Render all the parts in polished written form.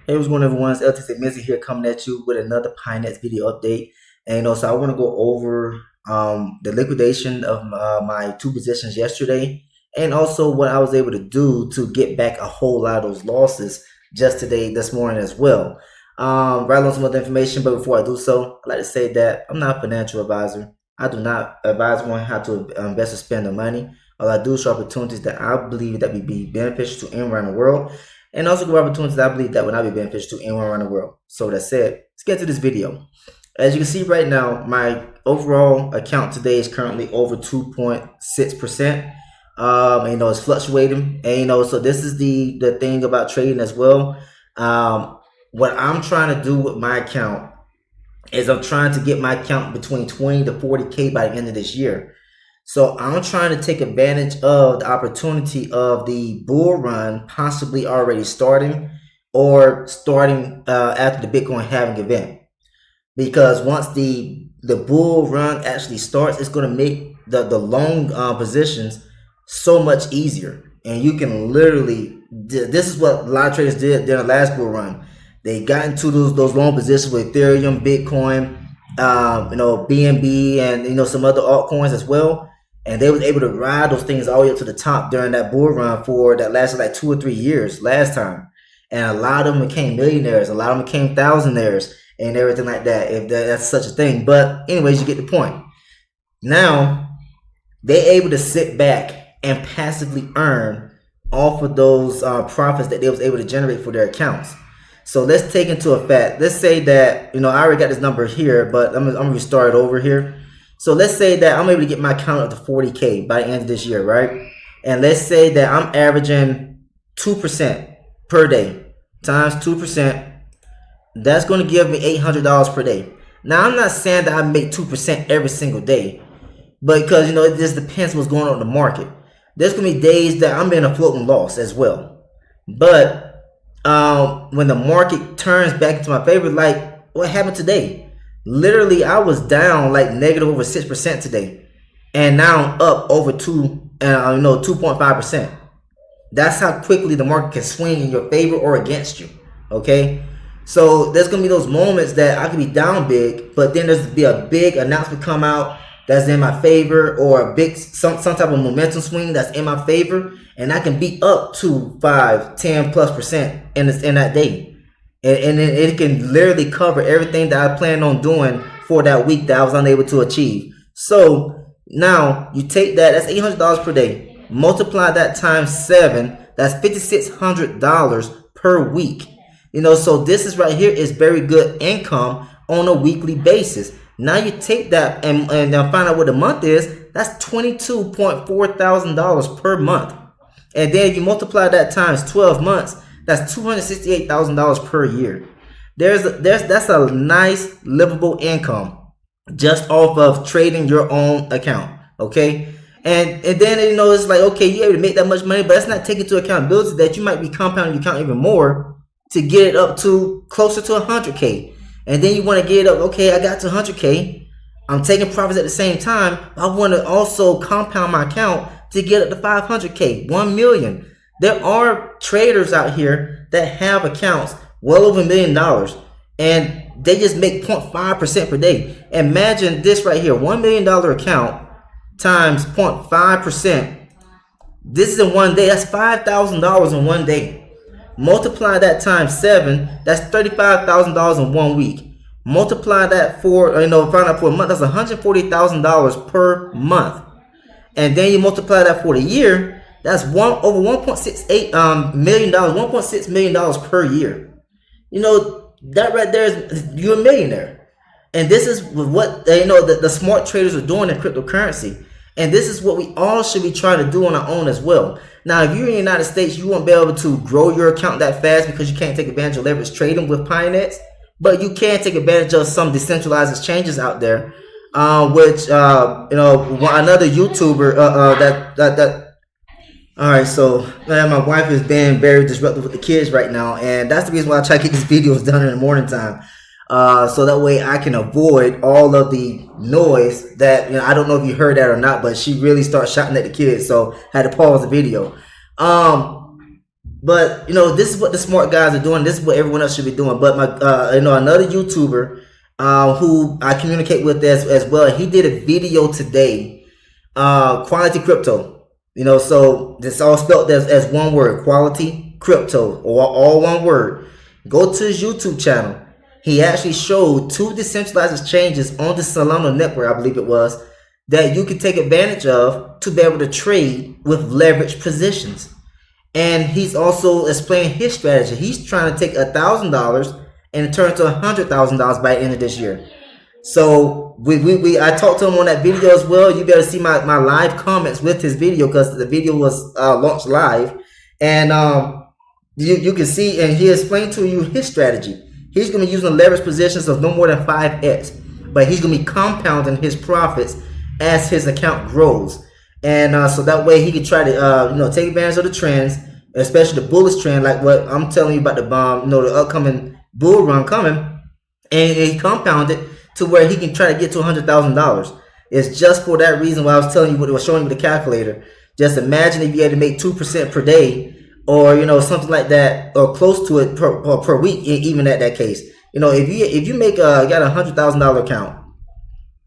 Hey, what's going on, everyone? It's LTC Mizzy here coming at you with another Pionex video update. And so I want to go over the liquidation of my two positions yesterday, and also what I was able to do to get back a whole lot of those losses just this morning as well. Right on some other information, but before I do so, I'd like to say that I'm not a financial advisor. I do not advise one how to invest or spend the money. All I do is show opportunities that I believe that would be beneficial to anyone around the world, and also give opportunities that I believe that would not be beneficial to anyone around the world. So with that said, let's get to this video. As you can see right now, my overall account today is currently over 2.6%. It's fluctuating, and so this is the thing about trading as well. What I'm trying to do with my account is I'm trying to get my account between 20 to 40K by the end of this year. So I'm trying to take advantage of the opportunity of the bull run possibly already starting, or starting after the Bitcoin halving event. Because once the bull run actually starts, it's going to make the long positions so much easier. And you can literally, this is what a lot of traders did during the last bull run. They got into those long positions with Ethereum, Bitcoin, BNB, and some other altcoins as well. And they was able to ride those things all the way up to the top during that bull run for that lasted like 2 or 3 years last time. And a lot of them became millionaires. A lot of them became thousandaires and everything like that, if that's such a thing. But anyways, you get the point. Now, they're able to sit back and passively earn off of those profits that they was able to generate for their accounts. So let's take into effect. Let's say that, I already got this number here, but I'm going to restart it over here. So let's say that I'm able to get my account up to 40K by the end of this year, right? And let's say that I'm averaging 2% per day times 2%. That's going to give me $800 per day. Now, I'm not saying that I make 2% every single day, but because, it just depends what's going on in the market. There's going to be days that I'm in a floating loss as well. But when the market turns back into my favor, like what happened today, literally I was down like negative over 6% today, and now I'm up over 2.5%. That's how quickly the market can swing in your favor or against you. Okay, so there's gonna be those moments that I could be down big, but then there's be a big announcement come out that's in my favor, or a big some type of momentum swing that's in my favor, and I can be up to 5-10+% in that day. And it can literally cover everything that I planned on doing for that week that I was unable to achieve. So now you take that's $800 per day. Multiply that times 7. That's $5,600 per week. So this is right here is very good income on a weekly basis. Now you take that and find out what the month is. That's $22,400 per month. And then you multiply that times 12 months. That's $268,000 per year. That's a nice livable income just off of trading your own account. Okay, and then it's like, okay, you're able to make that much money, but that's not taking into accountability that you might be compounding your account even more to get it up to closer to 100K. And then you want to get it up. Okay, I got to 100K. I'm taking profits at the same time. I want to also compound my account to get up to 500K, 1 million. There are traders out here that have accounts well over $1 million, and they just make 0.5% per day. Imagine this right here, $1 million account times 0.5%. This is in one day. That's $5,000 in one day. Multiply that times 7. That's $35,000 in 1 week. Multiply that for find out for a month. That's $140,000 per month. And then you multiply that for the year. That's over $1.68 million, $1.6 million per year. That right there is, you're a millionaire. And this is what the smart traders are doing in cryptocurrency. And this is what we all should be trying to do on our own as well. Now, if you're in the United States, you won't be able to grow your account that fast because you can't take advantage of leverage trading with Pionex. But you can take advantage of some decentralized exchanges out there, which another YouTuber all right, so my wife is being very disruptive with the kids right now, and that's the reason why I try to get these videos done in the morning time, so that way I can avoid all of the noise that I don't know if you heard that or not, but she really starts shouting at the kids, so I had to pause the video. But this is what the smart guys are doing. This is what everyone else should be doing. But my another YouTuber who I communicate with as well, he did a video today, quality crypto. So it's all spelled as one word, quality crypto, or all one word. Go to his YouTube channel. He actually showed 2 decentralized exchanges on the Solana network, I believe it was, that you can take advantage of to be able to trade with leverage positions. And he's also explaining his strategy. He's trying to take $1,000 and turn it to $100,000 by the end of this year. So I talked to him on that video as well. You better see my live comments with his video, because the video was launched live, and you can see, and he explained to you his strategy. He's going to be using leverage positions of no more than 5x, but he's going to be compounding his profits as his account grows. And so that way he can try to take advantage of the trends, especially the bullish trend, like what I'm telling you about the the upcoming bull run coming, and he compounded to where he can try to get to $100,000. It's just for that reason why I was telling you what it was showing you the calculator. Just imagine if you had to make 2% per day, or something like that, or close to it per week. Even at that case, if you make got $100,000 account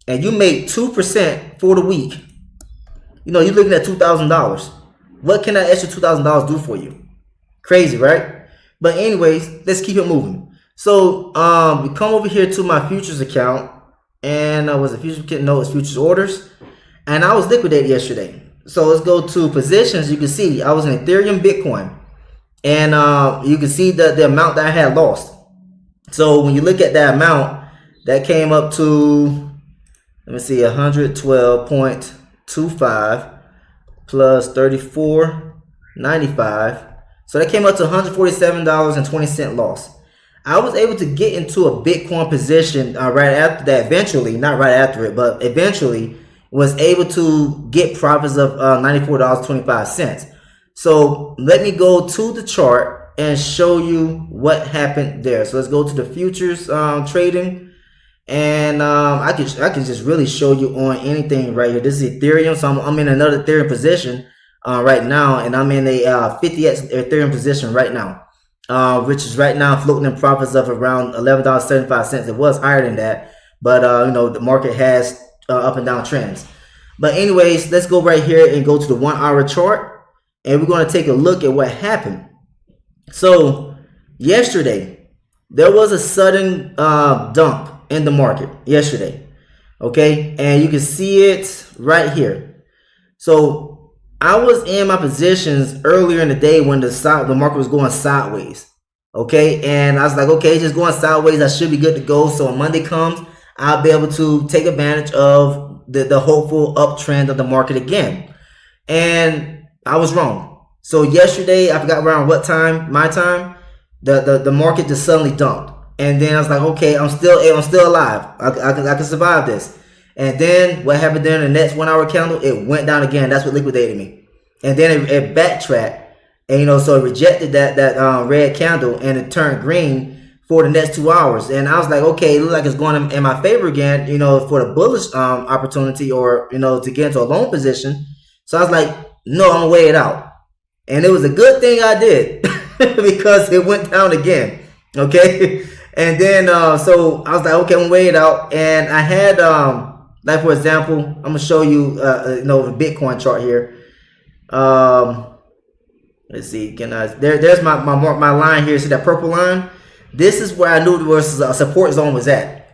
and you make 2% for the week, you're looking at $2,000. What can that extra $2,000 do for you? Crazy, right? But anyways, let's keep it moving. So we come over here to my futures account, and was it futures? No, it's futures orders, and I was liquidated yesterday. So let's go to positions. You can see I was in Ethereum, Bitcoin, and you can see the amount that I had lost. So when you look at that amount, that came up to, let me see, 112.25 plus 34.95. So that came up to $147.20 loss. I was able to get into a Bitcoin position right after that. Eventually, not right after it, but eventually was able to get profits of $94.25. So let me go to the chart and show you what happened there. So let's go to the futures trading, and I can just really show you on anything right here. This is Ethereum, so I'm in another Ethereum position right now, and I'm in a 50x Ethereum position right now, which is right now floating in profits of around $11.75. It was higher than that, but the market has up and down trends. But anyways, let's go right here and go to the 1 hour chart, and we're going to take a look at what happened. So yesterday there was a sudden dump in the market yesterday, okay, and you can see it right here. So I was in my positions earlier in the day when the market was going sideways, okay, and I was like, okay, just going sideways, I should be good to go. So when Monday comes, I'll be able to take advantage of the hopeful uptrend of the market again. And I was wrong. So yesterday, I forgot around what time, my time, the market just suddenly dumped. And then I was like, okay, I'm still alive. I can survive this. And then what happened there in the next 1 hour candle? It went down again. That's what liquidated me. And then it backtracked, and so it rejected that red candle, and it turned green for the next 2 hours. And I was like, okay, it looks like it's going in my favor again, for the bullish opportunity, or to get into a long position. So I was like, no, I'm gonna wait it out. And it was a good thing I did because it went down again. Okay. And then so I was like, okay, I'm gonna wait it out. And I had like, for example, I'm gonna show you the Bitcoin chart here. Let's see, there's my line here. See that purple line? This is where I knew the support zone was at.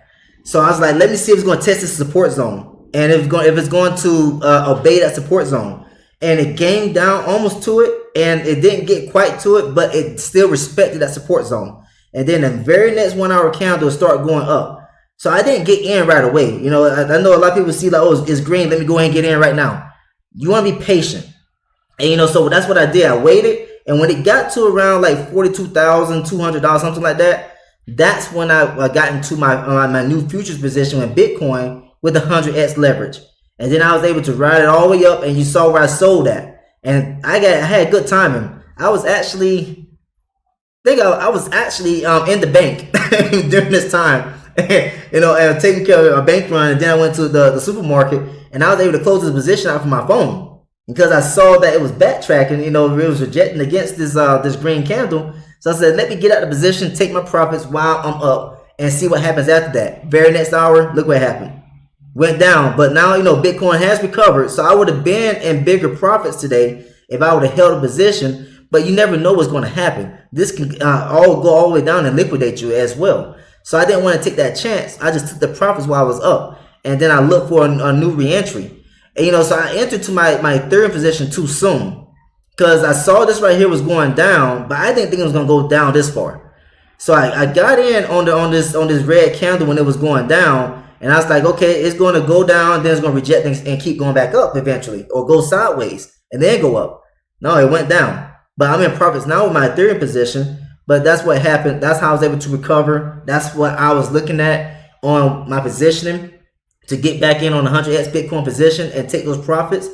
So I was like, let me see if it's going to test this support zone, and if it's going to obey that support zone. And it came down almost to it, and it didn't get quite to it, but it still respected that support zone. And then the very next 1 hour candle started going up. So I didn't get in right away. I know a lot of people see like, oh, it's green, let me go ahead and get in right now. You want to be patient. And so that's what I did. I waited. And when it got to around like $42,200, something like that, that's when I got into my new futures position in Bitcoin with 100x leverage. And then I was able to ride it all the way up, and you saw where I sold at. And I had good timing. I was actually in the bank during this time, and taking care of a bank run. And then I went to the supermarket, and I was able to close this position out from my phone. because I saw that it was backtracking. It was rejecting against this green candle. So I said, let me get out of the position, take my profits while I'm up, and see what happens after that. Very next hour, look what happened. Went down, but now Bitcoin has recovered. So I would have been in bigger profits today if I would have held a position. But you never know what's going to happen. This can all go all the way down and liquidate you as well. So I didn't want to take that chance. I just took the profits while I was up, and then I looked for a new reentry. And so I entered to my Ethereum position too soon, because I saw this right here was going down, but I didn't think it was going to go down this far. So I got in on this red candle when it was going down, and I was like, okay, it's going to go down, then it's going to reject things and keep going back up eventually, or go sideways and then go up. No, it went down. But I'm in profits now with my Ethereum position. But that's what happened. That's how I was able to recover. That's what I was looking at on my positioning to get back in on the 100x Bitcoin position and take those profits.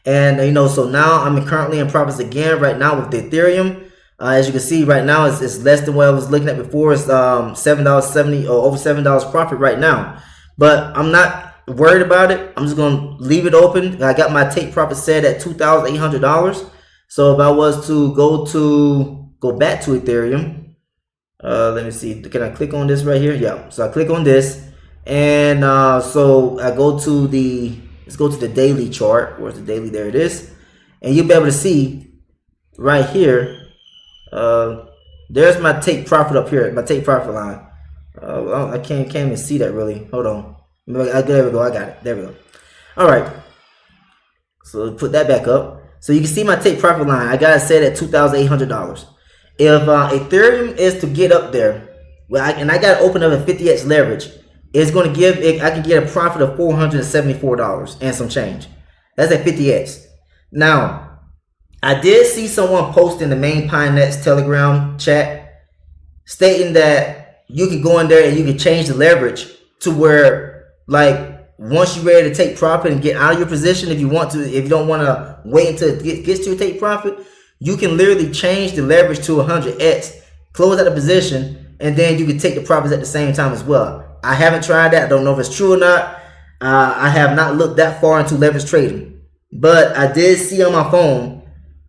And so now I'm currently in profits again right now with the Ethereum. As you can see right now, it's less than what I was looking at before. It's $7.70 or over $7 profit right now. But I'm not worried about it. I'm just gonna leave it open. I got my take profit set at $2,800. So if I was to go back to Ethereum, let me see. Can I click on this right here? Yeah. So I click on this, and so I go to let's go to the daily chart. Where's the daily? There it is. And you'll be able to see right here. There's my take profit up here. My take profit line. I can't even see that really. Hold on. There we go. I got it. There we go. All right. So put that back up. So you can see my take profit line. I got it set at $2,800. If Ethereum is to get up there, and I got to open up a 50x leverage, it's going to give I can get a profit of $474 and some change. That's at 50x. Now, I did see someone post in the main Pionex Telegram chat stating that you can go in there and you can change the leverage to where, like, once you're ready to take profit and get out of your position, if you don't want to wait until it gets to your take profit, you can literally change the leverage to 100x, close out the position, and then you can take the profits at the same time as well. I haven't tried that. I don't know if it's true or not. I have not looked that far into leverage trading, but I did see on my phone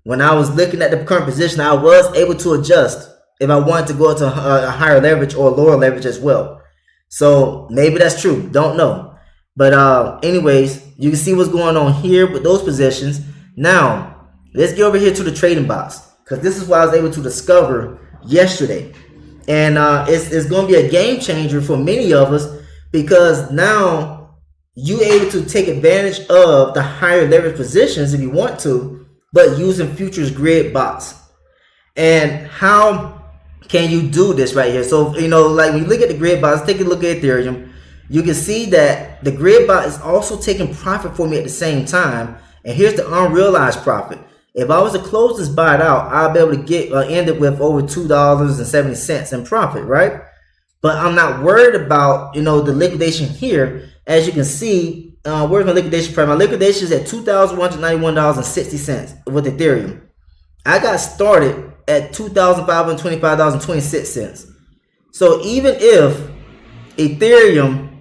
when I was looking at the current position, I was able to adjust if I wanted to go to a higher leverage or lower leverage as well. So maybe that's true. Don't know. But anyways, you can see what's going on here with those positions. Now, let's get over here to the trading box, because this is what I was able to discover yesterday. And it's going to be a game changer for many of us, because now you're able to take advantage of the higher leverage positions if you want to, but using futures grid box. And how can you do this right here? So, like when you look at the grid box, take a look at Ethereum. You can see that the grid bot is also taking profit for me at the same time. And here's the unrealized profit. If I was to close this bot out, I'll be able to get end it with over $2.70 in profit, right? But I'm not worried about the liquidation here. As you can see, where's my liquidation price? My liquidation is at $2,191.60 with Ethereum. I got started at $2,525.26. So even if Ethereum,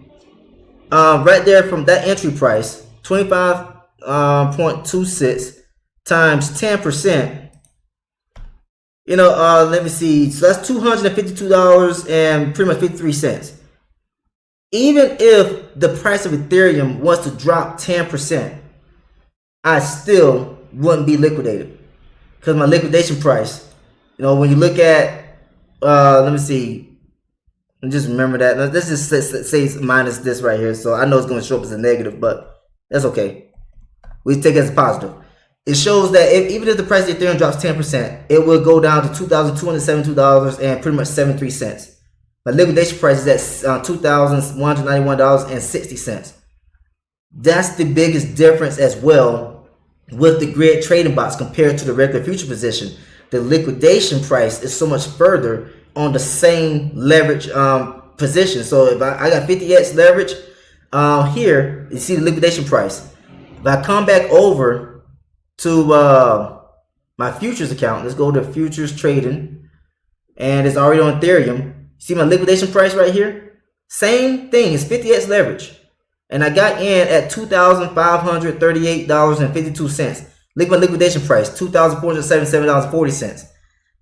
right there from that entry price, 25.26 times 10%, let me see. So that's $252 and pretty much 53 cents. Even if the price of Ethereum was to drop 10%, I still wouldn't be liquidated, because my liquidation price, when you look at, let me see. And just remember that. Now, this just says minus this right here. So I know it's going to show up as a negative, but that's okay. We take it as a positive. It shows that even if the price of Ethereum drops 10%, it will go down to $2,272 and pretty much 73 cents. My liquidation price is at $2,191.60. That's the biggest difference as well with the grid trading box compared to the regular future position. The liquidation price is so much further on the same leverage position. So if I got 50x leverage here, you see the liquidation price. If I come back over to my futures account, let's go to futures trading, and it's already on Ethereum. See my liquidation price right here? Same thing, it's 50x leverage. And I got in at $2,538.52. liquidation price, $2,477.40.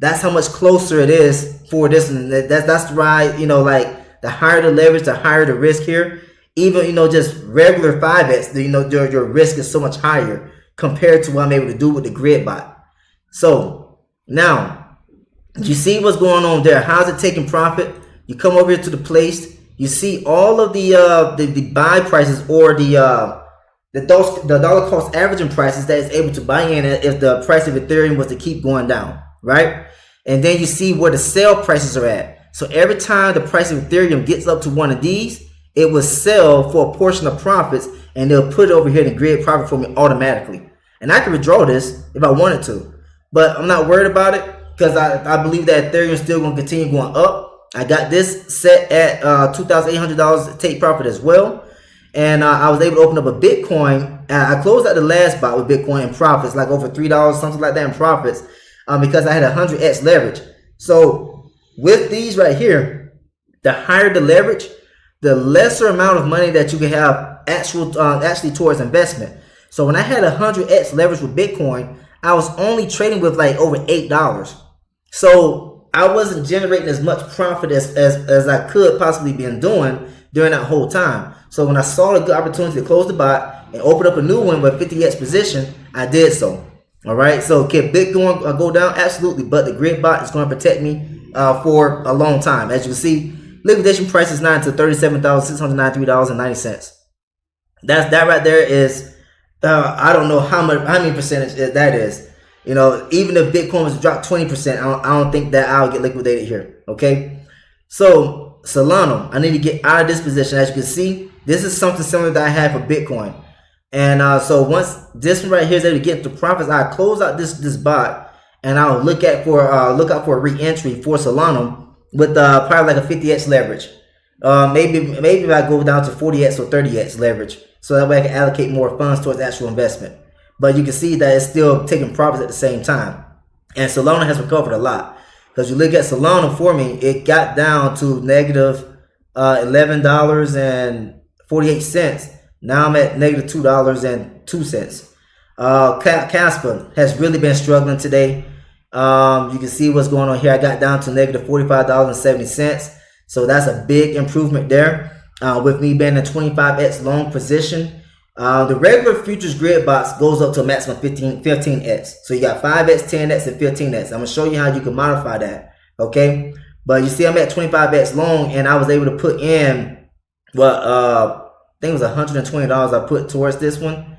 That's how much closer it is for this one. That's right. Like the higher the leverage, the higher the risk here. Even just regular 5x, your risk is so much higher compared to what I'm able to do with the grid bot. So now you see what's going on there. How's it taking profit? You come over here to the place. You see all of the buy prices, or the dollar cost averaging prices that is able to buy in if the price of Ethereum was to keep going down, right? And then you see where the sell prices are at. So every time the price of Ethereum gets up to one of these, it will sell for a portion of profits, and they'll put it over here in the grid profit for me automatically. And I can withdraw this if I wanted to, but I'm not worried about it because I believe that Ethereum is still going to continue going up. I got this set at $2,800 take profit as well. And I was able to open up a Bitcoin. I closed out the last bot with Bitcoin in profits, like over $3, something like that in profits, because I had 100x leverage. So with these right here, the higher the leverage, the lesser amount of money that you can have actually towards investment. So when I had 100x leverage with Bitcoin, I was only trading with like over $8. So I wasn't generating as much profit as I could possibly been doing during that whole time. So when I saw a good opportunity to close the bot and open up a new one with 50x position, I did so. All right. So can Bitcoin go down? Absolutely. But the grid bot is going to protect me for a long time. As you can see, liquidation price is now to $37,693.90. That right there is I don't know how many percentage that is. Even if Bitcoin was to drop 20%, I don't think that I'll get liquidated here. Okay. So Solana, I need to get out of this position. As you can see, this is something similar that I had for Bitcoin. And so once this one right here is able to get into profits, I close out this bot, and I'll look out for a re-entry for Solana with probably like a 50x leverage. Maybe if I go down to 40x or 30x leverage, so that way I can allocate more funds towards actual investment. But you can see that it's still taking profits at the same time. And Solana has recovered a lot. Because you look at Solana for me, it got down to negative $11.48. Now I'm at negative $2.02. Casper has really been struggling today. You can see what's going on here. I got down to negative $45.70. So that's a big improvement there. With me being in 25x long position. The regular futures grid box goes up to a maximum 15x. So you got 5x, 10x, and 15x. I'm going to show you how you can modify that. Okay. But you see I'm at 25x long, and I was able to put in I think it was $120 I put towards this one.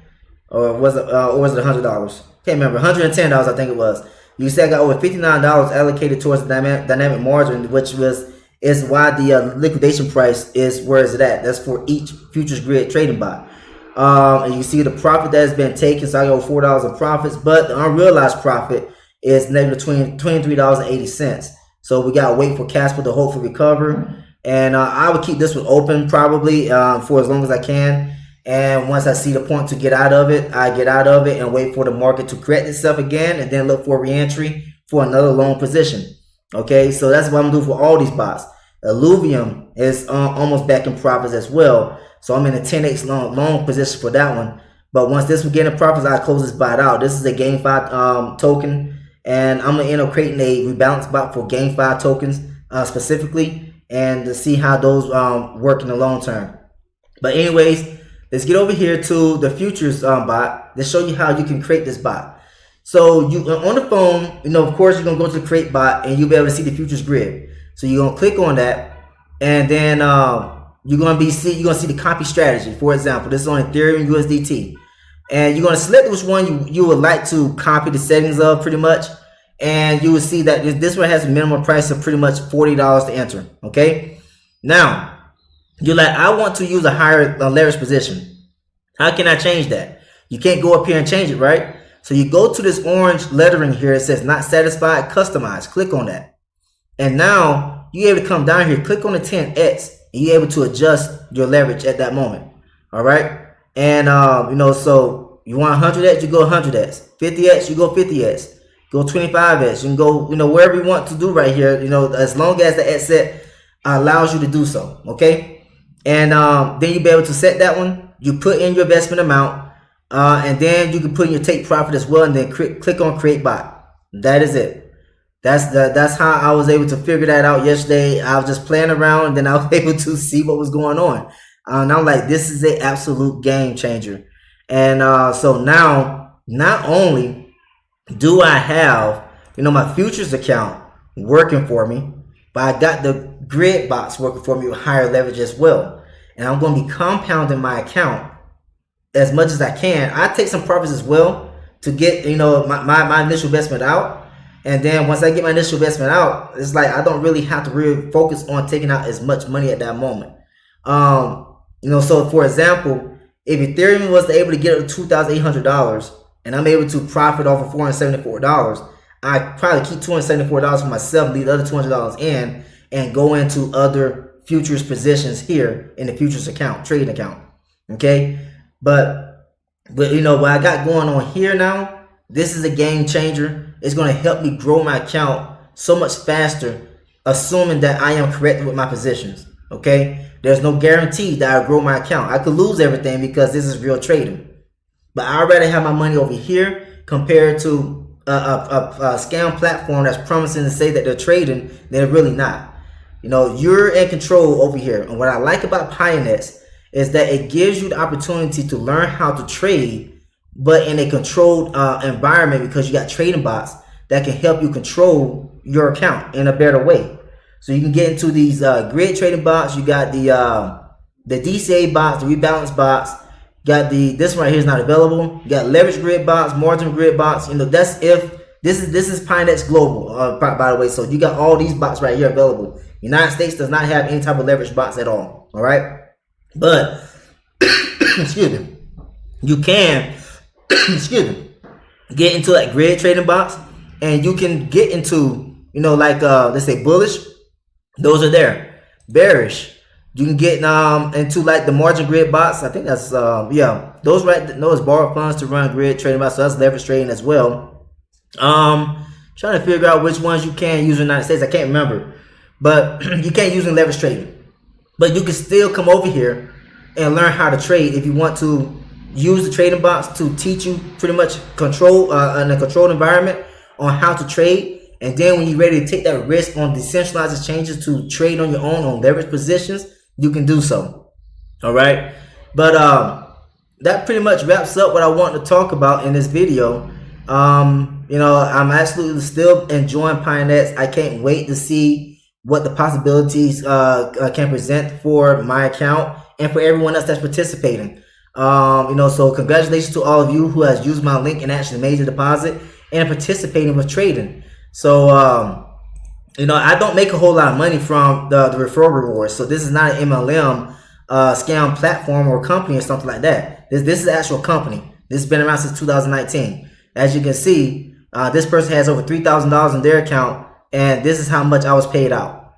Or was it $100? Can't remember. $110 I think it was. You see I got over $59 allocated towards the dynamic margin, which is why the liquidation price is where is it at. That's for each futures grid trading bot. And you see the profit that has been taken. So I got over $4 in profits, but the unrealized profit is negative $23.80. So we gotta wait for Casper to hopefully recover. And I would keep this one open probably for as long as I can. And once I see the point to get out of it, I get out of it and wait for the market to correct itself again, and then look for re-entry for another long position. Okay, so that's what I'm doing for all these bots. Illuvium is almost back in profits as well. So I'm in a 10x long position for that one. But once this one get in profits, I close this bot out. This is a GameFi token, and I'm gonna end up creating a rebalance bot for GameFi tokens specifically, and to see how those work in the long term. But anyways, let's get over here to the futures bot. Let's show you how you can create this bot. So you on the phone, of course, you're gonna go to the create bot, and you'll be able to see the futures grid. So you're gonna click on that, and then you're gonna see the copy strategy. For example, this is on Ethereum USDT, and you're gonna select which one you would like to copy the settings of, pretty much. And you will see that this one has a minimum price of pretty much $40 to enter. Okay, now you're like, I want to use a higher leverage position. How can I change that? You can't go up here and change it, right? So you go to this orange lettering here. It says not satisfied, customize. Click on that. And now you're able to come down here, click on the 10x, and you're able to adjust your leverage at that moment. All right. And, so you want 100x, you go 100x. 50x, you go 50x. Go 25x. You can go, wherever you want to do right here, as long as the X set allows you to do so. Okay. And then you'll be able to set that one. You put in your investment amount. And then you can put in your take profit as well, and then click on create bot. That is it. That's how I was able to figure that out yesterday. I was just playing around, and then I was able to see what was going on. And I'm like, this is an absolute game changer. And so now, not only do I have, my futures account working for me, but I got the grid box working for me with higher leverage as well. And I'm going to be compounding my account as much as I can. I take some profits as well to get, my initial investment out. And then once I get my initial investment out, it's like I don't really have to really focus on taking out as much money at that moment. So for example, if Ethereum was able to get up to $2,800 and I'm able to profit off of $474, I probably keep $274 for myself, leave the other $200 in, and go into other futures positions here in the futures account, trading account. Okay, but what I got going on here now, this is a game changer. It's going to help me grow my account so much faster, assuming that I am correct with my positions. Okay, there's no guarantee that I'll grow my account. I could lose everything because this is real trading, but I'd rather have my money over here compared to a scam platform that's promising to say that they're trading. They're really not. You're in control over here. And what I like about Pionex is that it gives you the opportunity to learn how to trade, but in a controlled environment, because you got trading bots that can help you control your account in a better way. So you can get into these grid trading bots. You got the DCA bots, the rebalance bots. Got this one right here is not available. You got leverage grid bots, margin grid bots. That's if this is Pionex Global, by the way. So you got all these bots right here available. United States does not have any type of leverage bots at all. All right, but excuse me, you can get into like grid trading bots, and you can get into let's say bullish. Those are there. Bearish. You can get into like the margin grid bots. I think that's those borrowed funds to run grid trading bots. So that's leverage trading as well. Trying to figure out which ones you can use in the United States. I can't remember, but you can't use in leverage trading. But you can still come over here and learn how to trade if you want to use the trading bots to teach you pretty much control in a controlled environment on how to trade. And then when you're ready to take that risk on decentralized exchanges to trade on your own on leverage positions, you can do so. All right, but that pretty much wraps up what I want to talk about in this video. I'm absolutely still enjoying Pionex. I can't wait to see what the possibilities can present for my account and for everyone else that's participating. So congratulations to all of you who has used my link and actually made a deposit and participating with trading. So I don't make a whole lot of money from the referral rewards. So this is not an MLM scam platform or company or something like that. This is an actual company. This has been around since 2019. As you can see, this person has over $3,000 in their account, and this is how much I was paid out.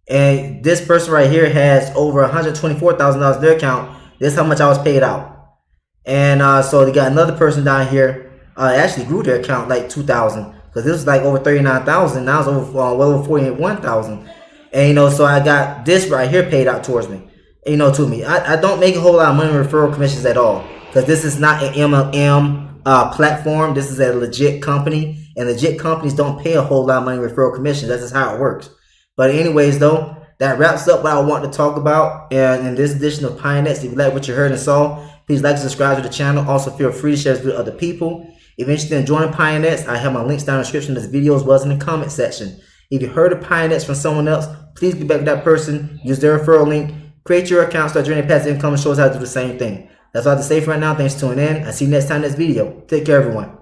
And this person right here has over $124,000 in their account. This is how much I was paid out. And so they got another person down here. Actually grew their account like 2,000. Because this was like over 39,000. Now it's over well over 41,000. And so I got this right here paid out towards me. To me. I don't make a whole lot of money in referral commissions at all. Because this is not an MLM platform. This is a legit company. And legit companies don't pay a whole lot of money in referral commissions. That's just how it works. But anyways though, that wraps up what I want to talk about in this edition of Pionex. If you like what you heard and saw, please like and subscribe to the channel. Also feel free to share this with other people. If you're interested in joining Pionex, I have my links down in the description of this video as well as in the comment section. If you heard of Pionex from someone else, please get back to that person, use their referral link, create your account, start generating passive income, and show us how to do the same thing. That's all I have to say for right now. Thanks for tuning in. I'll see you next time in this video. Take care, everyone.